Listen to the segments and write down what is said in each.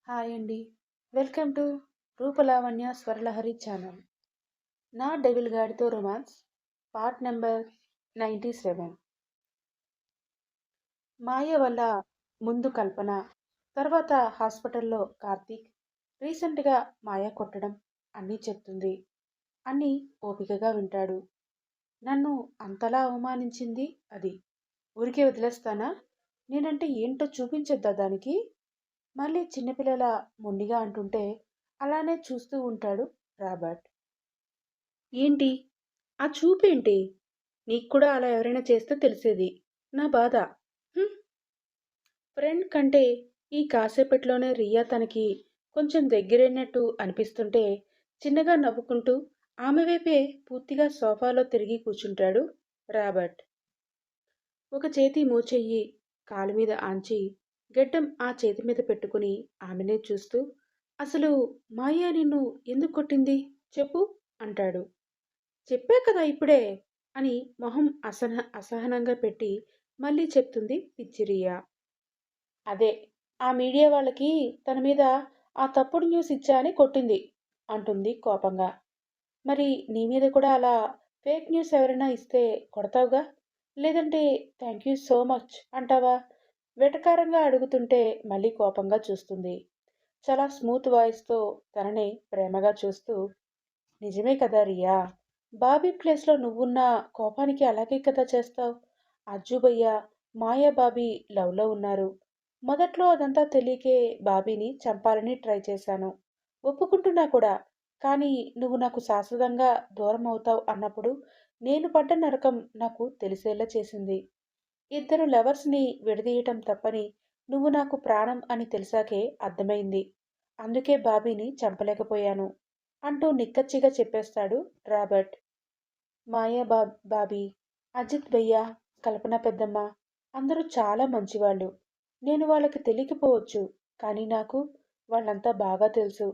Hi అండి. Welcome to Rupalavanya Swaralahari channel. నా devil గాడితో రొమాన్స్ పార్ట్ నెంబర్ 97. మాయ వల్ల ముందు కల్పన, తర్వాత హాస్పిటల్లో కార్తీక్, రీసెంట్గా మాయ కొట్టడం అన్నీ చెప్తుంది. అన్నీ ఓపికగా వింటాడు. నన్ను అంతలా అవమానించింది అది. ఊరికే వదిలేస్తానా? నేనంటే ఏంటో చూపించొద్దా దానికి? మళ్ళీ చిన్నపిల్లల మొండిగా అంటుంటే అలానే చూస్తూ ఉంటాడు రాబర్ట్. ఏంటి ఆ చూపేంటి? నీకు కూడా అలా ఎవరైనా చేస్తే తెలిసేది నా బాధ. "హ్మ్." ఫ్రెండ్ కంటే ఈ కాసేపట్లోనే రియా తనకి కొంచెం దగ్గరైనట్టు అనిపిస్తుంటే చిన్నగా నవ్వుకుంటూ ఆమె వైపే పూర్తిగా సోఫాలో తిరిగి కూర్చుంటాడు రాబర్ట్. ఒక చేతి మోచెయ్యి కాలు మీద ఆంచి గెడ్డం ఆ చేతి మీద పెట్టుకుని ఆమెనే చూస్తూ, అసలు మాయ నిన్ను ఎందుకు కొట్టింది చెప్పు అంటాడు. చెప్పా కదా ఇప్పుడే అని మొహం అసహనంగా పెట్టి మళ్ళీ చెప్తుంది పిచ్చిరియా. అదే, ఆ మీడియా వాళ్ళకి తన మీద ఆ తప్పుడు న్యూస్ ఇచ్చా అని కొట్టింది అంటుంది కోపంగా. మరి నీ మీద కూడా అలా ఫేక్ న్యూస్ ఎవరైనా ఇస్తే కొడతావుగా? లేదంటే థ్యాంక్ యూ సో మచ్ అంటావా? వెటకారంగా అడుగుతుంటే మళ్ళీ కోపంగా చూస్తుంది. చాలా స్మూత్ వాయిస్తో తననే ప్రేమగా చూస్తూ, నిజమే కదా రియా, బాబీ ప్లేస్లో నువ్వున్న కోపానికి అలాగే కదా చేస్తావు. అజ్జుబయ్య, మాయా బాబీ లవ్లో ఉన్నారు. మొదట్లో అదంతా తెలియకే బాబీని చంపాలని ట్రై చేశాను. ఒప్పుకుంటున్నా కూడా. కానీ నువ్వు నాకు శాశ్వతంగా దూరం అవుతావు అన్నప్పుడు నేను పడ్డ నరకం నాకు తెలిసేలా చేసింది. ఇద్దరు లవర్స్ని విడదీయటం తప్పని నువ్వు నాకు ప్రాణం అని తెలిసాకే అర్థమైంది. అందుకే బాబీని చంపలేకపోయాను అంటూ నిక్కచ్చిగా చెప్పేస్తాడు రాబర్ట్. మాయా బాబీ, అజిత్ భయ్య, కల్పన పెద్దమ్మ అందరూ చాలా మంచివాళ్ళు. నేను వాళ్ళకి తెలియకపోవచ్చు, కానీ నాకు వాళ్ళంతా బాగా తెలుసు.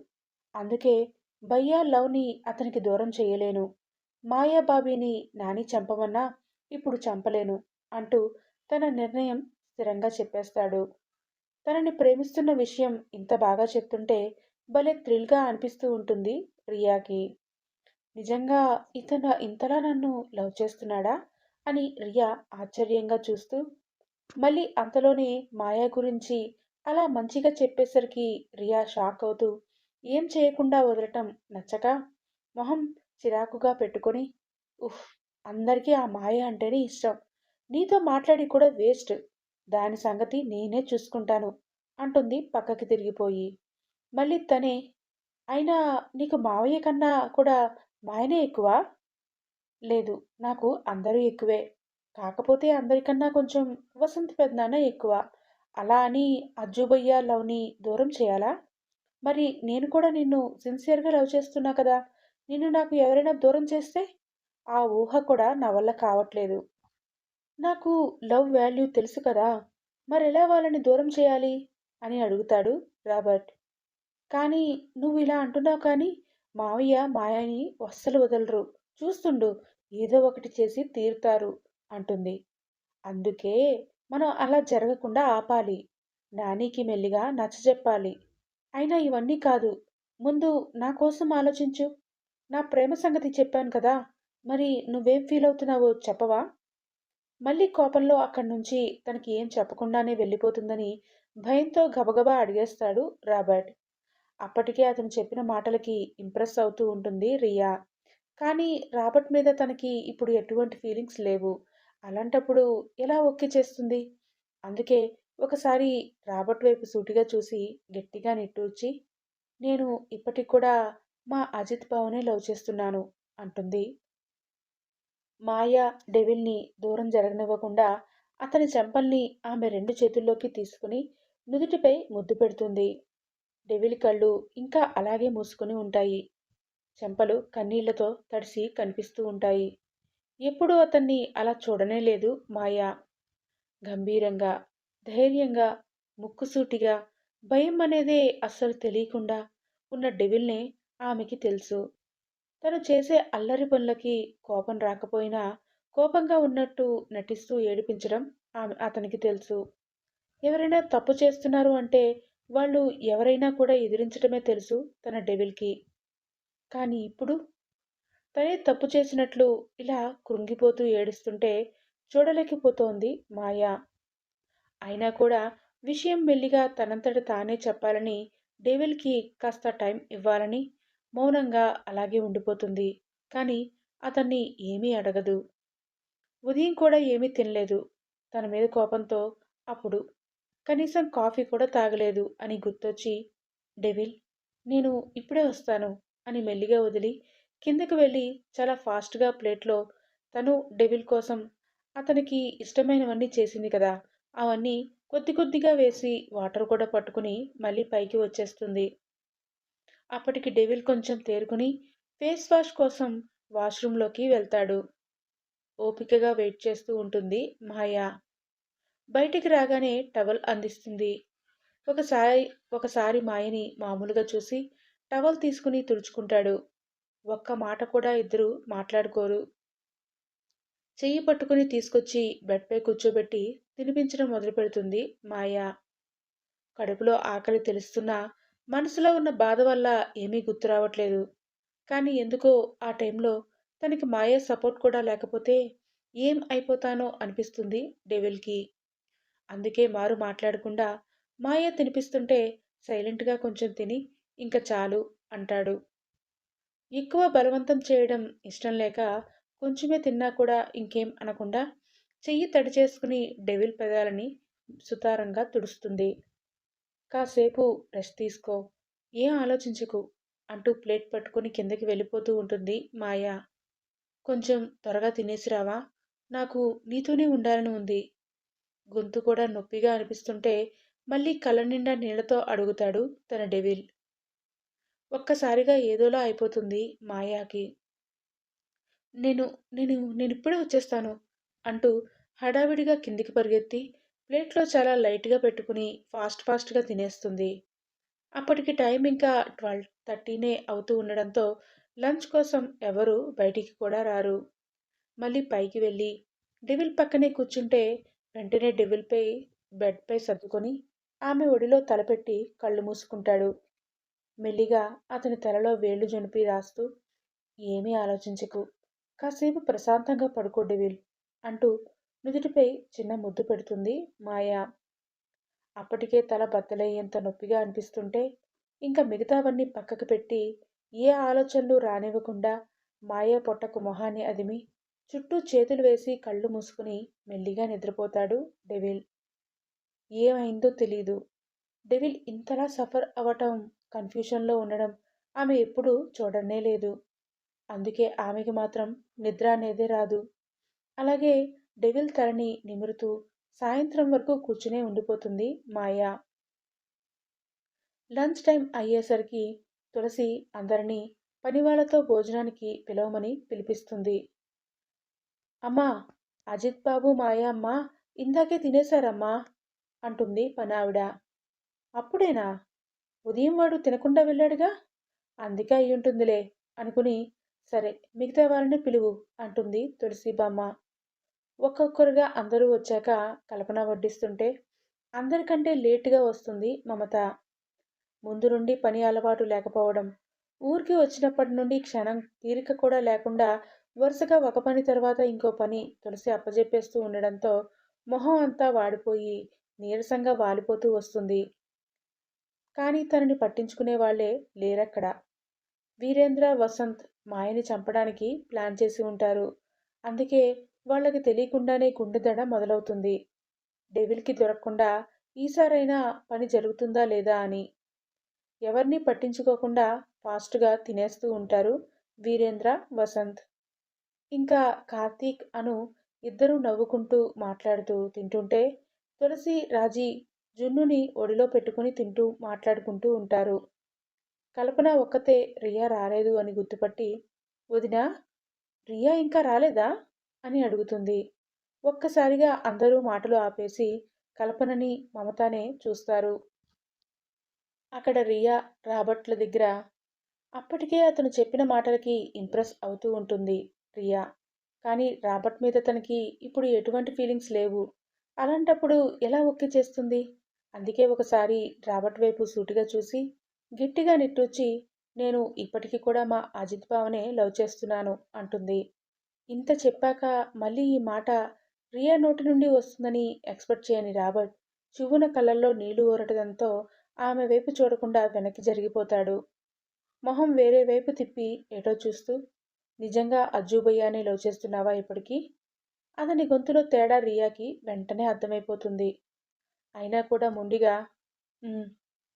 అందుకే భయ్యా లవ్ని అతనికి దూరం చేయలేను. మాయా బాబీని నాని చంపమన్నా ఇప్పుడు చంపలేను అంటూ తన నిర్ణయం స్థిరంగా చెప్పేస్తాడు. తనని ప్రేమిస్తున్న విషయం ఇంత బాగా చెప్తుంటే భలే థ్రిల్గా అనిపిస్తూ ఉంటుంది రియాకి. నిజంగా ఇతను ఇంతలా నన్ను లవ్ చేస్తున్నాడా అని రియా ఆశ్చర్యంగా చూస్తూ, మళ్ళీ అంతలోనే మాయా గురించి అలా మంచిగా చెప్పేసరికి రియా షాక్ అవుతూ ఏం చేయకుండా వదలటం నచ్చక మొహం చిరాకుగా పెట్టుకొని, ఉఫ్, అందరికీ ఆ మాయ అంటేనే ఇష్టం. నీతో మాట్లాడి కూడా వేస్ట్. దాని సంగతి నేనే చూసుకుంటాను అంటుంది పక్కకి తిరిగిపోయి. మళ్ళీ తనే, అయినా నీకు మావయ్య కన్నా కూడా మాయనే ఎక్కువా? లేదు, నాకు అందరూ ఎక్కువే. కాకపోతే అందరికన్నా కొంచెం వసంత్ పెద్దనాన్న ఎక్కువ. అలా అని అజ్జుబయ్య లవ్ని దూరం చేయాలా? మరి నేను కూడా నిన్ను సిన్సియర్గా లవ్ చేస్తున్నా కదా. నిన్ను నాకు ఎవరైనా దూరం చేస్తే ఆ ఊహ కూడా నా వల్ల కావట్లేదు. నాకు లవ్ వాల్యూ తెలుసు కదా. మరెలా వాళ్ళని దూరం చేయాలి అని అడుగుతాడు రాబర్ట్. కానీ నువ్వు ఇలా అంటున్నావు కానీ మావయ్య మాయని అస్సలు వదలరు. చూస్తుండు, ఏదో ఒకటి చేసి తీరుతారు అంటుంది. అందుకే మనం అలా జరగకుండా ఆపాలి. నానికి మెల్లిగా నచ్చజెప్పాలి. అయినా ఇవన్నీ కాదు. ముందు నా కోసం ఆలోచించు. నా ప్రేమ సంగతి చెప్పాను కదా. మరి నువ్వేం ఫీల్ అవుతున్నావో చెప్పవా? మళ్ళీ కోపంలో అక్కడి నుంచి తనకి ఏం చెప్పకుండానే వెళ్ళిపోతుందని భయంతో గబగబా అడిగేస్తాడు రాబర్ట్. అప్పటికే అతను చెప్పిన మాటలకి ఇంప్రెస్ అవుతూ ఉంటుంది రియా. కానీ రాబర్ట్ మీద తనకి ఇప్పుడు ఎటువంటి ఫీలింగ్స్ లేవు. అలాంటప్పుడు ఎలా ఓకే చేస్తుంది? అందుకే ఒకసారి రాబర్ట్ వైపు సూటిగా చూసి గట్టిగా నిట్టూర్చి, నేను ఇప్పటికి కూడా మా అజిత్ బావనే లవ్ చేస్తున్నాను అంటుంది. మాయ డెవిల్ని దూరం జరగనివ్వకుండా అతని చెంపల్ని ఆమె రెండు చేతుల్లోకి తీసుకుని నుదుటిపై ముద్దు పెడుతుంది. డెవిల్ కళ్ళు ఇంకా అలాగే మూసుకుని ఉంటాయి. చెంపలు కన్నీళ్లతో తడిసి కనిపిస్తూ ఉంటాయి. ఎప్పుడూ అతన్ని అలా చూడనే లేదు మాయ. గంభీరంగా, ధైర్యంగా, ముక్కుసూటిగా, భయం అనేదే అస్సలు తెలియకుండా ఉన్న డెవిల్నే ఆమెకి తెలుసు. తను చేసే అల్లరి పనులకి కోపం రాకపోయినా కోపంగా ఉన్నట్టు నటిస్తూ ఏడిపించడం అతనికి తెలుసు. ఎవరైనా తప్పు చేస్తున్నారు అంటే వాళ్ళు ఎవరైనా కూడా ఎదిరించడమే తెలుసు తన డెవిల్కి. కానీ ఇప్పుడు తనే తప్పు చేసినట్లు ఇలా కృంగిపోతూ ఏడుస్తుంటే చూడలేకపోతోంది మాయ. అయినా కూడా విషయం మెల్లిగా తనంతట తానే చెప్పాలని, డెవిల్కి కాస్త టైం ఇవ్వాలని మౌనంగా అలాగే ఉండిపోతుంది. కానీ అతన్ని ఏమీ అడగదు. ఉదయం కూడా ఏమీ తినలేదు. తన మీద కోపంతో అప్పుడు కనీసం కాఫీ కూడా తాగలేదు అని గుర్తొచ్చి, డెవిల్, నేను ఇప్పుడే వస్తాను అని మెల్లిగా వదిలి కిందకు వెళ్ళి చాలా ఫాస్ట్గా ప్లేట్లో తను డెవిల్ కోసం అతనికి ఇష్టమైనవన్నీ చేసింది కదా, అవన్నీ కొద్ది కొద్దిగా వేసి వాటర్ కూడా పట్టుకుని మళ్ళీ పైకి వచ్చేస్తుంది. అప్పటికి డెవిల్ కొంచెం తేరుకుని ఫేస్ వాష్ కోసం వాష్రూంలోకి వెళ్తాడు. ఓపికగా వెయిట్ చేస్తూ ఉంటుంది మాయా. బయటికి రాగానే టవల్ అందిస్తుంది. ఒకసారి ఒకసారి మాయని మామూలుగా చూసి టవల్ తీసుకుని తుడుచుకుంటాడు. ఒక్క మాట కూడా ఇద్దరు మాట్లాడుకోరు. చెయ్యి పట్టుకుని తీసుకొచ్చి బెడ్పై కూర్చోబెట్టి తినిపించడం మొదలుపెడుతుంది మాయా. కడుపులో ఆకలి తెలుస్తున్నా మనసులో ఉన్న బాధ వల్ల ఏమీ గుర్తు రావట్లేదు. కానీ ఎందుకో ఆ టైంలో తనకి మాయ సపోర్ట్ కూడా లేకపోతే ఏం అయిపోతానో అనిపిస్తుంది డెవిల్కి. అందుకే మారు మాట్లాడకుండా మాయ తినిపిస్తుంటే సైలెంట్గా కొంచెం తిని ఇంక చాలు అంటాడు. ఎక్కువ బలవంతం చేయడం ఇష్టం లేక కొంచెమే తిన్నా కూడా ఇంకేం అనకుండా చెయ్యి తడి చేసుకుని డెవిల్ పెదాలని సుతారంగా తుడుస్తుంది. కాసేపు రెస్ట్ తీసుకో, ఏం ఆలోచించకు అంటూ ప్లేట్ పట్టుకుని కిందకి వెళ్ళిపోతూ ఉంటుంది మాయా. కొంచెం త్వరగా తినేసిరావా, నాకు నీతోనే ఉండాలని ఉంది. గొంతు కూడా నొప్పిగా అనిపిస్తుంటే మళ్ళీ కళ్ళ నిండా నీళ్లతో అడుగుతాడు తన డెవిల్. ఒక్కసారిగా ఏదోలా అయిపోతుంది మాయాకి. నేను నేను నేనిప్పుడే వచ్చేస్తాను అంటూ హడావిడిగా కిందికి పరిగెత్తి ప్లేట్లో చాలా లైట్గా పెట్టుకుని ఫాస్ట్గా తినేస్తుంది. అప్పటికి టైం ఇంకా 12:30నే అవుతూ ఉండడంతో లంచ్ కోసం ఎవరు బయటికి కూడా రారు. మళ్ళీ పైకి వెళ్ళి డెవిల్ పక్కనే కూర్చుంటే వెంటనే డెవిల్పై బెడ్పై సర్దుకొని ఆమె ఒడిలో తలపెట్టి కళ్ళు మూసుకుంటాడు. మెల్లిగా అతని తలలో వేళ్లు జొనిపి రాస్తూ, ఏమీ ఆలోచించకు, కాసేపు ప్రశాంతంగా పడుకో డెవిల్ అంటూ నుదుటిపై చిన్న ముద్దు పెడుతుంది మాయా. అప్పటికే తల బద్దలయ్యేంత నొప్పిగా అనిపిస్తుంటే ఇంకా మిగతావన్నీ పక్కకు పెట్టి ఏ ఆలోచనలు రానివ్వకుండా మాయా పొట్టకు మొహాన్ని అదిమి చుట్టూ చేతులు వేసి కళ్ళు మూసుకుని మెల్లిగా నిద్రపోతాడు డెవిల్. ఏమైందో తెలీదు. డెవిల్ ఇంతలా సఫర్ అవటం, కన్ఫ్యూషన్లో ఉండడం ఆమె ఎప్పుడూ చూడనే లేదు. అందుకే ఆమెకి మాత్రం నిద్ర అనేదే రాదు. అలాగే డెవిల్ తలని నిమురుతూ సాయంత్రం వరకు కూర్చునే ఉండిపోతుంది మాయా. లంచ్ టైం అయ్యేసరికి తులసి అందరినీ పనివాళ్లతో భోజనానికి పిలవమని పిలిపిస్తుంది. అమ్మా, అజిత్ బాబు మాయా అమ్మ ఇందాకే తినేశారమ్మా అంటుంది పనావిడ. అప్పుడేనా? ఉదయం వాడు తినకుండా వెళ్ళాడుగా, అందుకే అయ్యుంటుందిలే అనుకుని, సరే మిగతా వాళ్ళని పిలువు అంటుంది తులసి బామ్మ. ఒక్కొక్కరుగా అందరూ వచ్చాక కల్పన వడ్డిస్తుంటే అందరికంటే లేటుగా వస్తుంది మమత. ముందు నుండి పని అలవాటు లేకపోవడం, ఊరికి వచ్చినప్పటి నుండి క్షణం తీరిక కూడా లేకుండా వరుసగా ఒక పని తర్వాత ఇంకో పని తులసి అప్పజెప్పేస్తూ ఉండడంతో మొహం అంతా వాడిపోయి నీరసంగా వాలిపోతూ వస్తుంది. కానీ తనని పట్టించుకునే వాళ్లే లేరక్కడ. వీరేంద్ర, వసంత్ మాయని చంపడానికి ప్లాన్ చేసి ఉంటారు. అందుకే వాళ్ళకి తెలియకుండానే గుండె దడ మొదలవుతుంది. డెవిల్కి దొరకకుండా ఈసారైనా పని జరుగుతుందా లేదా అని. ఎవరిని పట్టించుకోకుండా ఫాస్ట్గా తినేస్తూ ఉంటారు వీరేంద్ర, వసంత్. ఇంకా కార్తీక్, అను ఇద్దరూ నవ్వుకుంటూ మాట్లాడుతూ తింటుంటే తులసి, రాజీ జున్నుని ఒడిలో పెట్టుకుని తింటూ మాట్లాడుకుంటూ ఉంటారు. కల్పన ఒక్కతే రియా రాలేదు అని గుర్తుపట్టి, వదినా, రియా ఇంకా రాలేదా అని అడుగుతుంది. ఒక్కసారిగా అందరూ మాటలు ఆపేసి కల్పనని, మమతానే చూస్తారు. అక్కడ రియా రాబర్ట్ల దగ్గర. అప్పటికే అతను చెప్పిన మాటలకి ఇంప్రెస్ అవుతూ ఉంటుంది రియా. కానీ రాబర్ట్ మీద తనకి ఇప్పుడు ఎటువంటి ఫీలింగ్స్ లేవు. అలాంటప్పుడు ఎలా ఓకే చేస్తుంది? అందుకే ఒకసారి రాబర్ట్ వైపు సూటిగా చూసి గట్టిగా నిట్టూర్చి, నేను ఇప్పటికీ కూడా మా అజిత్ బావనే లవ్ చేస్తున్నాను అంటుంది. ఇంత చెప్పాక మళ్ళీ ఈ మాట రియా నోటి నుండి వస్తుందని ఎక్స్పెక్ట్ చేయని రాబర్ట్ చివ్వున కళ్ళల్లో నీళ్లు ఊరటంతో ఆమె వైపు చూడకుండా వెనక్కి జరిగిపోతాడు. మొహం వేరే వైపు తిప్పి ఏటో చూస్తూ, నిజంగా అజ్జుబయ్యానే లవ్ చేస్తున్నావా ఇప్పటికీ? అతని గొంతులో తేడా రియాకి వెంటనే అర్థమైపోతుంది. అయినా కూడా మొండిగా, "ఉమ్,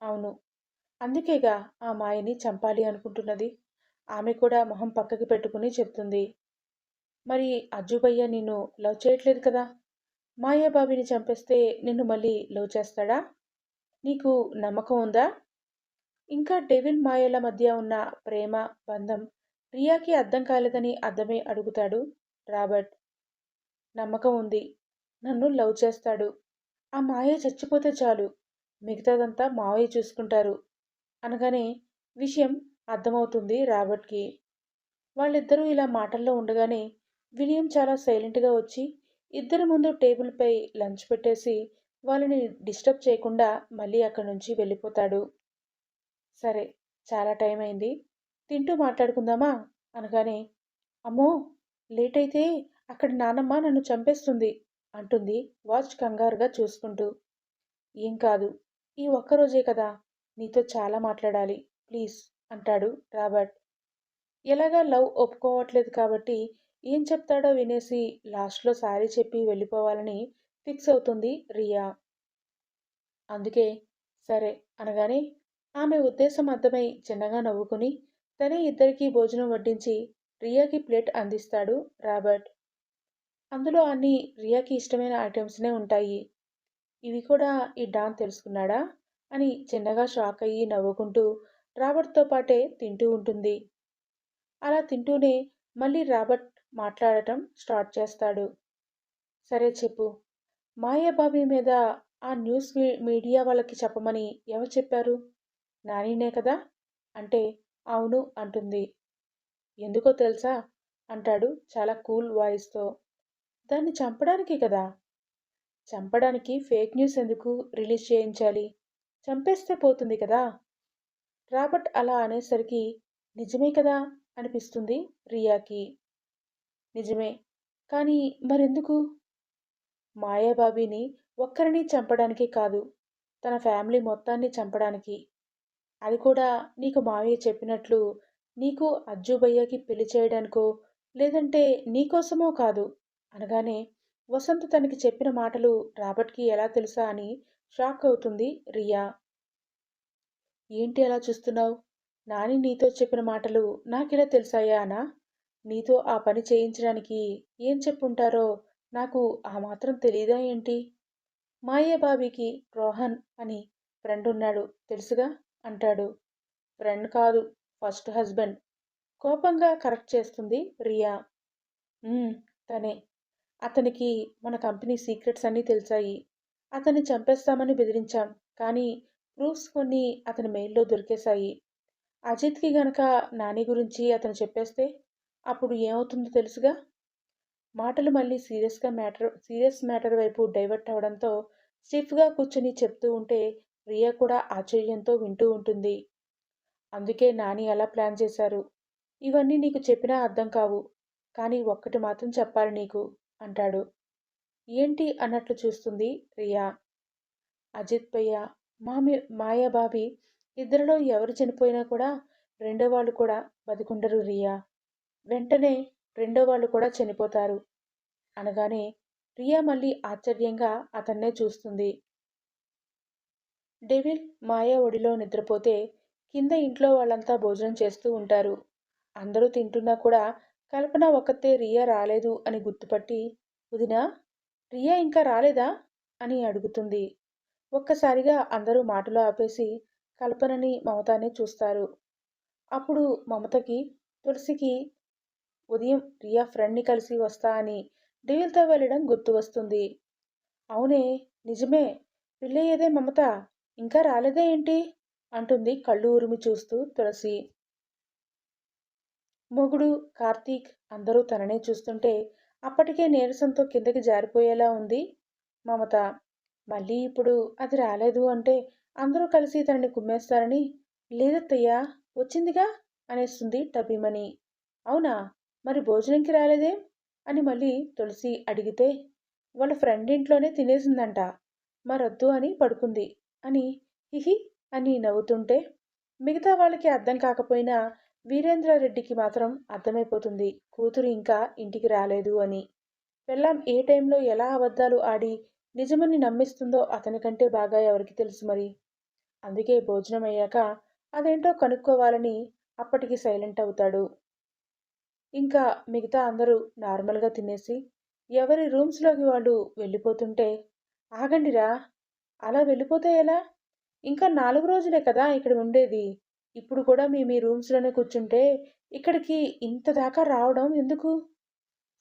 అవును. అందుకేగా ఆ మాయని చంపాలి అనుకుంటున్నది." ఆమె కూడా మొహం పక్కకి పెట్టుకుని చెప్తుంది. మరి అజ్జుబయ్య నిన్ను లవ్ చేయట్లేదు కదా? మాయాబాబిని చంపేస్తే నిన్ను మళ్ళీ లవ్ చేస్తాడా? నీకు నమ్మకం ఉందా? ఇంకా డెవిల్ మాయల మధ్య ఉన్న ప్రేమ బంధం రియాకి అర్థం కాలేదని అర్థమై అడుగుతాడు రాబర్ట్. నమ్మకం ఉంది. నన్ను లవ్ చేస్తాడు. ఆ మాయ చచ్చిపోతే చాలు. మిగతాదంతా మావయ్య చూసుకుంటారు అనగానే విషయం అర్థమవుతుంది రాబర్ట్కి. వాళ్ళిద్దరూ ఇలా మాటల్లో ఉండగానే విలియం చాలా సైలెంట్గా వచ్చి ఇద్దరి ముందు టేబుల్పై లంచ్ పెట్టేసి వాళ్ళని డిస్టర్బ్ చేయకుండా మళ్ళీ అక్కడి నుంచి వెళ్ళిపోతాడు. సరే, చాలా టైం అయింది. తింటూ మాట్లాడుకుందామా అనగానే, అమ్మో, లేట్ అయితే అక్కడ నానమ్మ నన్ను చంపేస్తుంది అంటుంది వాచ్ కంగారుగా చూసుకుంటూ. ఏం కాదు, ఈ ఒక్కరోజే కదా, నీతో చాలా మాట్లాడాలి, ప్లీజ్ అంటాడు రాబర్ట్. ఎలాగా లవ్ ఒప్పుకోవట్లేదు కాబట్టి ఏం చెప్తాడో వినేసి లాస్ట్లో సారీ చెప్పి వెళ్ళిపోవాలని ఫిక్స్ అవుతుంది రియా. అందుకే సరే అనగానే ఆమె ఉద్దేశం అర్థమై చిన్నగా నవ్వుకుని తనే ఇద్దరికీ భోజనం వడ్డించి రియాకి ప్లేట్ అందిస్తాడు రాబర్ట్. అందులో అన్ని రియాకి ఇష్టమైన ఐటమ్స్నే ఉంటాయి. ఇవి కూడా ఈ డాన్ తెలుసుకున్నాడా అని చిన్నగా షాక్ అయ్యి నవ్వుకుంటూ రాబర్ట్తో పాటే తింటూ ఉంటుంది. అలా తింటూనే మళ్ళీ రాబర్ట్ మాట్లాడటం స్టార్ట్ చేస్తాడు. సరే చెప్పు, మాయాబాబీ మీద ఆ న్యూస్ మీడియా వాళ్ళకి చెప్పమని ఎవరు చెప్పారు? నానినే కదా అంటే, అవును అంటుంది. ఎందుకో తెలుసా అంటాడు చాలా కూల్ వాయిస్తో. దాన్ని చంపడానికి కదా. చంపడానికి ఫేక్ న్యూస్ ఎందుకు రిలీజ్ చేయించాలి? చంపేస్తే పోతుంది కదా. రాబర్ట్ అలా అనేసరికి నిజమే కదా అనిపిస్తుంది రియాకి. నిజమే, కానీ మరెందుకు? మాయాబాబీని ఒక్కరిని చంపడానికి కాదు, తన ఫ్యామిలీ మొత్తాన్ని చంపడానికి. అది కూడా నీకు మావయ్య చెప్పినట్లు నీకు అజ్జుబయ్యకి పెళ్లి చేయడానికో లేదంటే నీకోసమో కాదు అనగానే వసంత్ తనకి చెప్పిన మాటలు రాబర్ట్కి ఎలా తెలుసా అని షాక్ అవుతుంది రియా. ఏంటి అలా చూస్తున్నావు? నాని నీతో చెప్పిన మాటలు నాకెలా తెలిసాయా అనా? నీతో ఆ పని చేయించడానికి ఏం చెప్పుంటారో నాకు ఆ మాత్రం తెలీదా ఏంటి? మాయాబాబీకి రోహన్ అని ఫ్రెండ్ ఉన్నాడు తెలుసుగా అంటాడు. ఫ్రెండ్ కాదు, ఫస్ట్ హస్బెండ్ కోపంగా కరెక్ట్ చేస్తుంది రియా. "ఉమ్, తనే. అతనికి మన కంపెనీ సీక్రెట్స్ అన్నీ తెలిసాయి. అతన్ని చంపేస్తామని బెదిరించాం, కానీ ప్రూఫ్స్ కొన్ని అతని మెయిల్లో దొరికేశాయి. అజిత్కి గనక నాని గురించి అతను చెప్పేస్తే అప్పుడు ఏమవుతుందో తెలుసుగా." మాటలు మళ్ళీ సీరియస్ మ్యాటర్ వైపు డైవర్ట్ అవడంతో స్టిఫ్గా కూర్చుని చెప్తూ ఉంటే రియా కూడా ఆశ్చర్యంతో వింటూ ఉంటుంది. అందుకే నాని అలా ప్లాన్ చేశారు. ఇవన్నీ నీకు చెప్పినా అర్థం కావు, కానీ ఒక్కటి మాత్రం చెప్పాలి నీకు అంటాడు. ఏంటి అన్నట్లు చూస్తుంది రియా. అజిత్ భయ్య, మాయాబాబి ఇద్దరిలో ఎవరు చనిపోయినా కూడా రెండో వాళ్ళు కూడా బతికుండరు రియా. వెంటనే రెండో వాళ్ళు కూడా చనిపోతారు అనగానే రియా మళ్ళీ ఆశ్చర్యంగా అతన్నే చూస్తుంది. డెవిల్ మాయా ఒడిలో నిద్రపోతే కింద ఇంట్లో వాళ్ళంతా భోజనం చేస్తూ ఉంటారు. అందరూ తింటున్నా కూడా కల్పన ఒక్కతే రియా రాలేదు అని గుర్తుపట్టి, వదినా, రియా ఇంకా రాలేదా అని అడుగుతుంది. ఒక్కసారిగా అందరూ మాటలు ఆపేసి కల్పనని మమతాని చూస్తారు. అప్పుడు మమతకి తులసికి ఉదయం రియా ఫ్రెండ్ని కలిసి వస్తా అని డెవిల్తో వెళ్ళడం గుర్తు వస్తుంది. అవునే, నిజమే, పెళ్ళయ్యేదే మమత, ఇంకా రాలేదే ఏంటి అంటుంది కళ్ళు ఉరిమి చూస్తూ తులసి. మొగుడు కార్తీక్ అందరూ తననే చూస్తుంటే అప్పటికే నీరసంతో కిందకి జారిపోయేలా ఉంది మమత. మళ్ళీ ఇప్పుడు అది రాలేదు అంటే అందరూ కలిసి తనని కుమ్మేస్తారని. లేదత్తయ్యా, వచ్చిందిగా అనేస్తుంది టబీమని. అవునా, మరి భోజనంకి రాలేదేం అని మళ్ళీ తులసి అడిగితే వాళ్ళ ఫ్రెండ్ ఇంట్లోనే తినేసిందంట, మరొద్దు అని పడుకుంది అని హిహి అని నవ్వుతుంటే మిగతా వాళ్ళకి అర్థం కాకపోయినా వీరేంద్రారెడ్డికి మాత్రం అర్థమైపోతుంది కూతురు ఇంకా ఇంటికి రాలేదు అని. పెళ్ళాం ఏ టైంలో ఎలా అబద్ధాలు ఆడి నిజమని నమ్మిస్తుందో అతనికంటే బాగా ఎవరికి తెలుసు మరి. అందుకే భోజనం అయ్యాక అదేంటో కనుక్కోవాలని అప్పటికి సైలెంట్ అవుతాడు. ఇంకా మిగతా అందరూ నార్మల్గా తినేసి ఎవరి రూమ్స్లోకి వాళ్ళు వెళ్ళిపోతుంటే ఆగండిరా, అలా వెళ్ళిపోతే ఎలా? ఇంకా 4 రోజులే కదా ఇక్కడ ఉండేది. ఇప్పుడు కూడా మీ మీ రూమ్స్లోనే కూర్చుంటే ఇక్కడికి ఇంత దాకా రావడం ఎందుకు?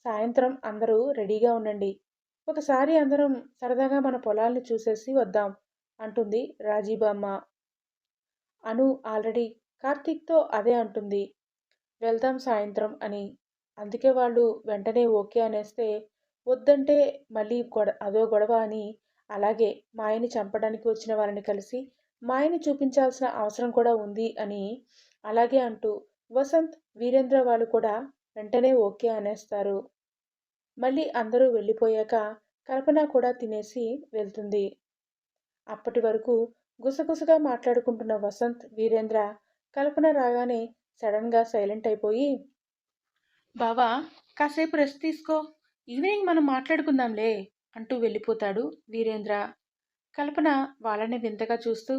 సాయంత్రం అందరూ రెడీగా ఉండండి, ఒకసారి అందరం సరదాగా మన పొలాల్ని చూసేసి వద్దాం అంటుంది రాజీబామ్మ. అను ఆల్రెడీ కార్తీక్తో అదే అంటుంది, వెళ్దాం సాయంత్రం అని. అందుకే వాళ్ళు వెంటనే ఓకే అనేస్తే వద్దంటే మళ్ళీ అదో గొడవ అని. అలాగే మాయని చంపడానికి వచ్చిన వాళ్ళని కలిసి మాయని చూపించాల్సిన అవసరం కూడా ఉంది అని అలాగే అంటూ వసంత్ వీరేంద్ర వాళ్ళు కూడా వెంటనే ఓకే అనేస్తారు. మళ్ళీ అందరూ వెళ్ళిపోయాక కల్పన కూడా తినేసి వెళ్తుంది. అప్పటి వరకు గుసగుసగా మాట్లాడుకుంటున్న వసంత్ వీరేంద్ర కల్పన రాగానే సడన్గా సైలెంట్ అయిపోయి, బావా, కాసేపు రెస్ట్ తీసుకో, ఈవినింగ్ మనం మాట్లాడుకుందాంలే అంటూ వెళ్ళిపోతాడు వీరేంద్ర. కల్పన వాళ్ళని వింతగా చూస్తూ,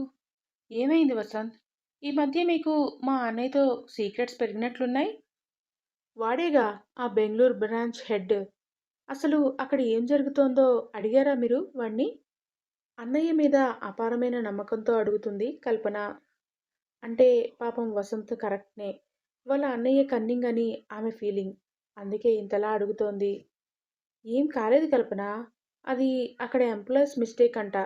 ఏమైంది వసంత్, ఈ మధ్య మీకు మా అన్నయ్యతో సీక్రెట్స్ పెరిగినట్లున్నాయి? వాడేగా ఆ బెంగళూరు బ్రాంచ్ హెడ్. అసలు అక్కడ ఏం జరుగుతోందో అడిగారా మీరు వాణ్ణి? అన్నయ్య మీద అపారమైన నమ్మకంతో అడుగుతుంది కల్పన. అంటే పాపం వసంత్ కరెక్ట్‌నే. వాళ్ళ అన్నయ్య కన్నింగ్ అని ఆమె ఫీలింగ్. అందుకే ఇంతలా అడుగుతోంది. ఏం కాలేదు కల్పన. అది అక్కడ ఎంప్లాయీస్ మిస్టేక్ అంట.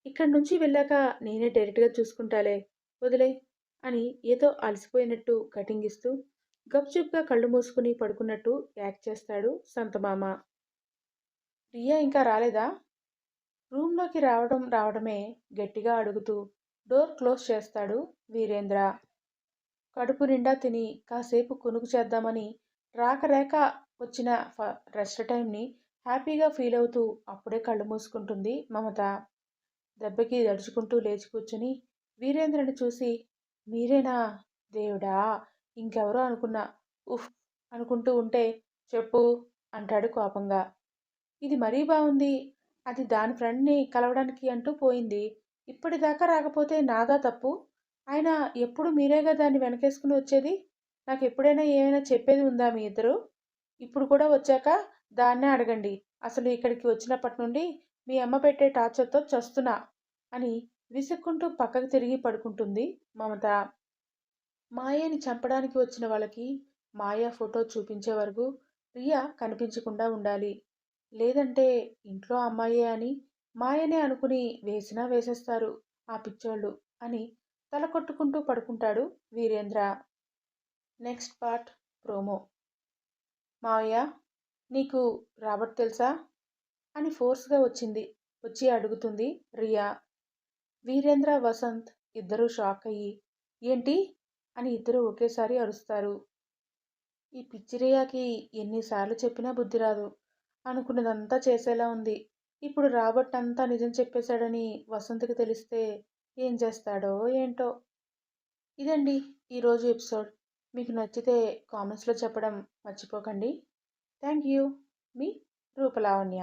ఇక్కడి నుంచి వెళ్ళాక నేనే డైరెక్ట్‌గా చూసుకుంటాలే, వదిలేయ్ అని ఏదో అలసిపోయినట్టు కటింగ్ ఇస్తూ గప్చుప్‌గా కళ్ళు మూసుకుని పడుకున్నట్టు యాక్ట్ చేస్తాడు సంతమామ. రియా ఇంకా రాలేదా? రూమ్‌లోకి రావడమే గట్టిగా అడుగుతూ డోర్ క్లోజ్ చేస్తాడు వీరేంద్ర. కడుపు నిండా తిని కాసేపు కునుకు చేద్దామని రాక వచ్చిన రెస్ట్ టైంని హ్యాపీగా ఫీల్ అవుతూ అప్పుడే కళ్ళు మూసుకుంటుంది మమత. దెబ్బకి దడుచుకుంటూ లేచి కూర్చుని వీరేంద్రని చూసి, మీరేనా దేవుడా, ఇంకెవరో అనుకున్నా, ఉఫ్ అనుకుంటూ ఉంటే, చెప్పు అంటాడు కోపంగా. ఇది మరీ బావుంది. అది దాని ఫ్రెండ్‌ని కలవడానికి అంటూ పోయింది. ఇప్పటిదాకా రాకపోతే నాదా తప్పు? అయినా ఎప్పుడు మీరేగా దాన్ని వెనకేసుకుని వచ్చేది? నాకెప్పుడైనా ఏమైనా చెప్పేది ఉందా మీ ఇద్దరు? ఇప్పుడు కూడా వచ్చాక దాన్నే అడగండి. అసలు ఇక్కడికి వచ్చినప్పటి నుండి మీ అమ్మ పెట్టే టార్చర్‌తో చస్తున్నా అని విసుక్కుంటూ పక్కకు తిరిగి పడుకుంటుంది మమత. మాయని చంపడానికి వచ్చిన వాళ్ళకి మాయ ఫోటో చూపించే వరకు రియా కనిపించకుండా ఉండాలి. లేదంటే ఇంట్లో అమ్మాయే అని మాయనే అనుకుని వేసినా వేసేస్తారు ఆ పిచ్చోళ్ళు అని తల కొట్టుకుంటూ పడుకుంటాడు వీరేంద్ర. Next part promo. మావయ్య, నీకు రాబర్ట్ తెలుసా అని ఫోర్స్గా వచ్చి అడుగుతుంది రియా. వీరేంద్ర వసంత్ ఇద్దరూ షాక్ అయ్యి ఏంటి అని ఇద్దరూ ఒకేసారి అరుస్తారు. ఈ పిచ్చి రియాకి ఎన్నిసార్లు చెప్పినా బుద్ధి రాదు. అనుకున్నదంతా చేసేలా ఉంది. ఇప్పుడు రాబర్ట్ అంతా నిజం చెప్పేశాడని వసంత్కి తెలిస్తే ఏం చేస్తాడో ఏంటో. ఇదండి ఈరోజు ఎపిసోడ్. మీకు నచ్చితే కామెంట్స్లో చెప్పడం మర్చిపోకండి. Thank you. మీ రూపలావణ్య.